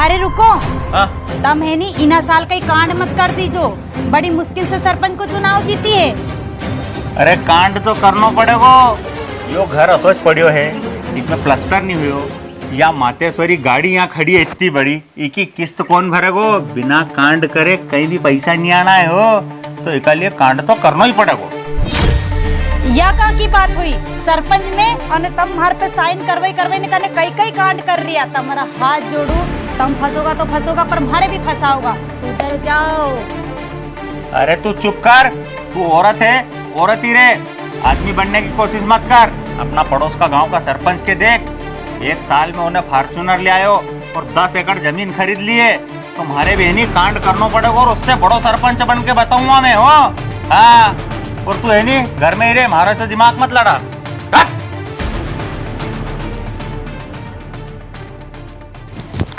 अरे रुको, तम है नी इना साल कई कांड मत कर दीजो। बड़ी मुश्किल से सरपंच को चुनाव जीती है। अरे कांड तो करना पड़ेगा। यो घर असोच पड़ियो है, इसमें प्लास्टर नहीं हुयो। या मातेश्वरी गाड़ी यहाँ खड़ी है इतनी बड़ी, इकी किस्त कौन भरेगो? बिना कांड करे कहीं भी पैसा नहीं आना है हो, तो इसके लिए कांड तो करना ही पड़ेगा। या का की बात हुई सरपंच में और तम हर पे साइन करवाई निकाले कई कई कांड कर रिया। तुम्हारा हाथ जोड़ू, तुम फंसोगा तो फंसोगा पर मारे भी फंसाओगा। सुधर जाओ। अरे तू चुप कर, तू औरत है, औरत ही रहे। आदमी बनने की कोशिश मत कर। अपना पड़ोस का गांव का सरपंच के देख, एक साल में उन्हें फॉर्च्यूनर ले आयो और 10 एकड़ जमीन खरीद लिए। तुम्हारे भी नहीं कांड करना पड़ेगा और उससे बड़ो सरपंच बन के बताऊंगा मैं हो। हाँ, और तू है नहीं घर में ही रहे, महाराज से दिमाग मत लड़ा।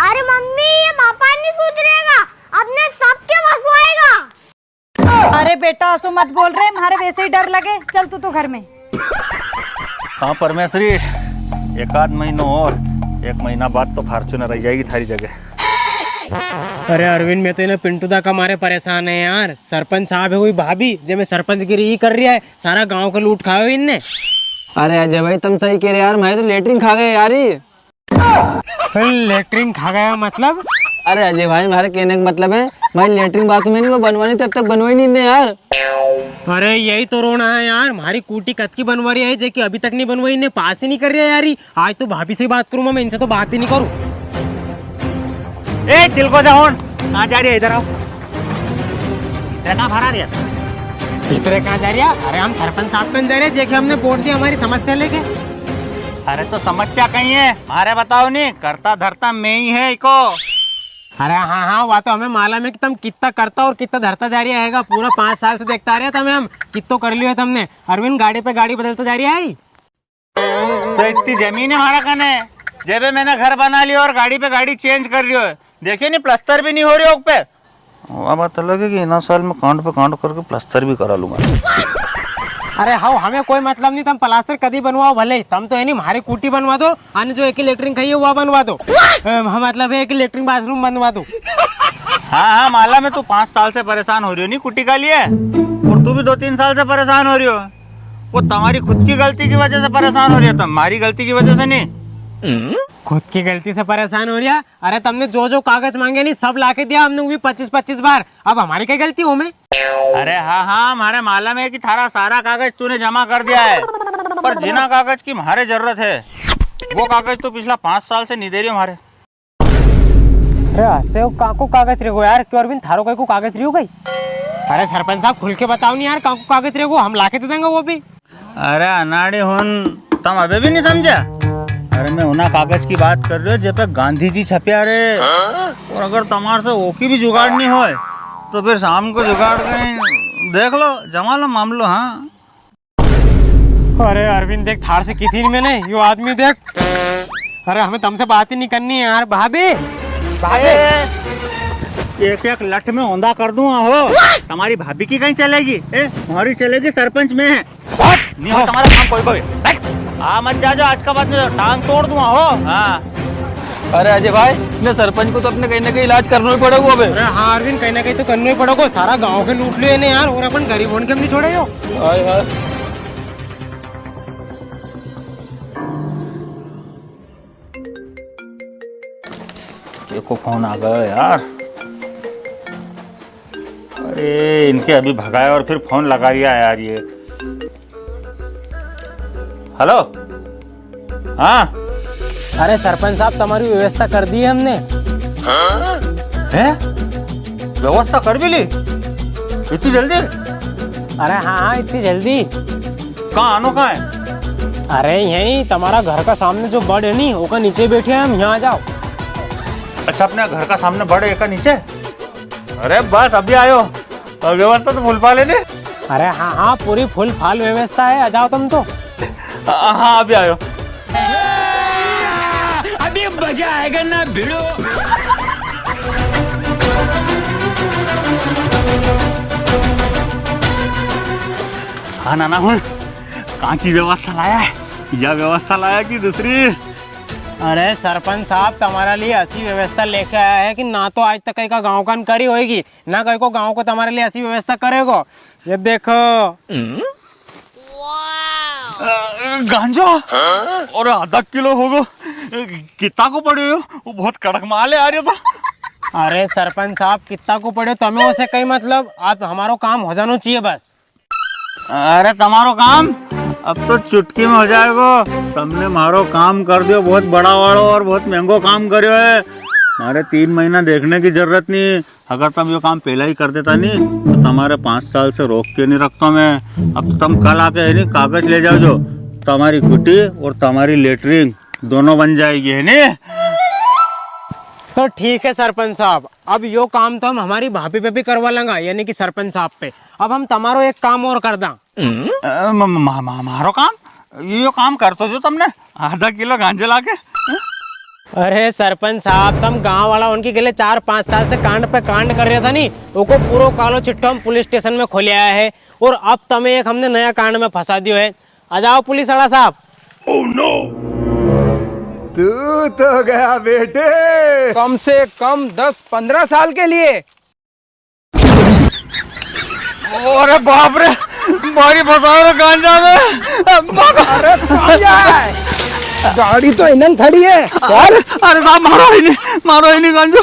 अरे मम्मी, ये पापा नहीं सुधरेगा, अपने सबके फंसवाएगा। अरे बेटा असो मत बोल रहे, हमारे वैसे ही डर लगे। चल तू तो घर में। हाँ परमेश्वरी, एक आध महीना और, 1 महीना बाद तो फॉर्च्यूनर रह जाएगी थारी जगह। अरे अरविंद, मैं तो इन्हें पिंटू दा का मारे परेशान है यार। सरपंच साहब है हुई भाभी जो मैं सरपंच गिरी ही कर रही है, सारा गांव का लूट खाओ इनने। अरे अजय भाई तुम सही कह रहे यार, मैं तो लेटरिन खा गए यार। लेटरिन खा गया मतलब? अरे अजय भाई, हमारे कहने का मतलब है भाई लेटरिन बाथरूम में नहीं वो बनवानी, तब तक बनवाई नहीं ने यार। अरे यही तो रोना है यार, हमारी कूटी कत की बनवा रही है जो अभी तक नहीं बनवाई, इन्हें पास ही नहीं कर रही है यार। आज तो भाभी से बात करूँ मैं, इनसे तो बात ही नहीं करूँ। ए चिलको जाऊन, कहाँ जा रही है? इधर आओ। कहाँ भरा रही है? इतने कहाँ जा रही है? अरे हम सरपंच साहब में जा रहे हैं, देखिए हमने वोट दिया हमारी समस्या लेके। अरे तो समस्या कहीं है मारे बताओ नहीं, करता धरता मैं ही है इको। अरे हाँ हाँ, वो तो हमें मालूम है कि तुम कितना करता और कितना धरता जा रही है। पूरा 5 साल से देखता आ रहे थे हम कितो कर लियो तुमने। अरविंद गाड़ी पे गाड़ी बदलता जा रही है। तो इतनी जमीन है हमारा कने, जेबे मैंने घर बना लिया और गाड़ी पे गाड़ी चेंज कर लियो है। देखिए नहीं प्लास्टर भी नहीं हो रही पे। बात अलग है कि इना साल में कांड पे कांड करके प्लास्टर भी करा लूंगा। अरे हाँ, हमें कोई मतलब नहीं, तुम प्लास्टर कभी बनवाओ भले, तुम तो है नहीं हमारी कुटी बनवा दो, अन्य जो एक लेटरिन खाई है वो बनवा दो। मतलब है एक लेटरिन बाथरूम बनवा दो। हाँ हाँ माला में तू 5 साल से परेशान हो रही हो नहीं कुटी का लिए, और तू भी 2-3 साल से परेशान हो रही हो। वो तुम्हारी खुद की गलती की वजह से परेशान हो रही है, तुम्हारी गलती की वजह से नहीं। खुद की गलती से परेशान हो रही है? अरे तुमने जो जो कागज मांगे नहीं सब लाके दिया हमने, वो भी 25-25 बार। अब हमारी क्या गलती हो में? अरे हाँ हाँ, हमारे माला में कि थारा सारा कागज तूने जमा कर दिया है, पर जिना कागज की हमारे जरूरत है वो कागज तो पिछला 5 साल से नहीं दे रही हमारे। अरे ऐसे काको कागज रेगो यार, क्यों अरविंद थारो कोई को कागज रियो गई? अरे सरपंच साहब खुल के बताओ नहीं यार, काको कागज रेगो, हम लाके दे देंगे वो भी। अरे अनाड़ी हुन, तुम अबे भी नहीं समझा? अरे मैं उना कागज की बात कर रही हूँ जब गांधी जी छपे रे, और अगर तुम्हारे से वो की भी जुगाड़ नहीं हो तो फिर शाम को जुगाड़ कहीं देख लो, जमा लो मामलो। हाँ अरे अरविंद देख, थार से की थी मैंने यो आदमी देख। अरे हमें तुमसे बात ही नहीं करनी है यार। भाभी एक एक लठ में औंधा कर दूंगा हो। तुम्हारी भाभी की कहीं चलेगी? हमारी चलेगी सरपंच में है। नहीं हो तुम्हारा काम कोई हाँ मत जा, आज का बाद में टांग तोड़ दूंगा हो। हाँ अरे अजय भाई, ने सरपंच को तो अपने कहीं ना कहीं इलाज करना ही पड़ेगा अबे। अरे हाँ अरविंद, कहीं ना कहीं तो करना ही पड़ेगा, सारा गांव के लूट लियो ने यार, और अपन गरीब होने के हम नहीं छोड़े हो। देखो फोन आ गया यार। अरे इनके अभी भगाया और फिर फोन लगा दिया यार ये। हेलो हाँ। अरे सरपंच साहब तुम्हारी व्यवस्था कर दी है हमने। है? व्यवस्था कर भी ली इतनी जल्दी? अरे हाँ हाँ, इतनी जल्दी। कहाँ आनो कहाँ है? अरे यही तुम्हारा घर का सामने जो बड़ है नहीं, वो का नीचे बैठे हैं हम, यहाँ आ जाओ। अच्छा अपने घर का सामने बड़े एक नीचे? अरे बस अभी आयो, तो व्यवस्था तो फुल फाल है ने? अरे हाँ हाँ, पूरी फुल फाल व्यवस्था है, आ जाओ तुम तो। हाँ अभी आयो। अभी मजा आएगा ना भिड़ो। हाँ नाना हूँ, कहाँ की व्यवस्था लाया है? यह व्यवस्था लाया कि दूसरी? अरे सरपंच साहब तुम्हारे लिए ऐसी व्यवस्था लेके आया है कि ना तो आज तक कहीं का गांव कान करी होगी, ना कहीं को गांव को तुम्हारे लिए ऐसी व्यवस्था करेगा। ये देखो गांजा और आधा किलो होगा, कितना को पड़े हो? वो बहुत कड़क माल है यार ये तो। अरे सरपंच साहब कितना को पड़े तुम्हें उसे कहीं मतलब, आप हमारो काम हो जाना चाहिए बस। अरे तुम्हारो काम अब तो चुटकी में हो जाएगा। तुमने मारो काम कर दियो बहुत बड़ा वाड़ो और बहुत महंगो काम करियो है। हमारे 3 महीना देखने की जरूरत नहीं। अगर तुम ये काम पहला ही कर देता नहीं तो तुम्हारे 5 साल से रोक के नहीं रखता मैं। अब तो तुम कल आके है नहीं कागज ले जाओ, जो तुम्हारी कुटी और तुम्हारी लेटरिन दोनों बन जाएगी, है नहीं? तो ठीक है सरपंच साहब, अब यो काम तो हम हमारी भाभी पे भी करवा लेंगे, यानी कि सरपंच साहब पे। अब हम तुम्हारो एक काम और कर दा। मारो काम ये काम कर तो जो तुमने आधा किलो गांजा लाके। अरे सरपंच साहब तुम गांव वाला उनके गले 4-5 साल से कांड पे कांड कर रहा था नहीं, उनको पूरा कालो चिट्ठो हम पुलिस स्टेशन में खोले आया है और अब तुम्हें एक हमने नया कांड में फंसा दियो है। आ जाओ पुलिस वाला साहब। तू तो गया बेटे कम से कम 10-15 साल के लिए। अरे बाप रे, मारी फंसा रहे गांजा में। अरे कहाँ जाए? गाड़ी तो इन्हन खड़ी है। अरे साहब मारो ही नहीं गांजा।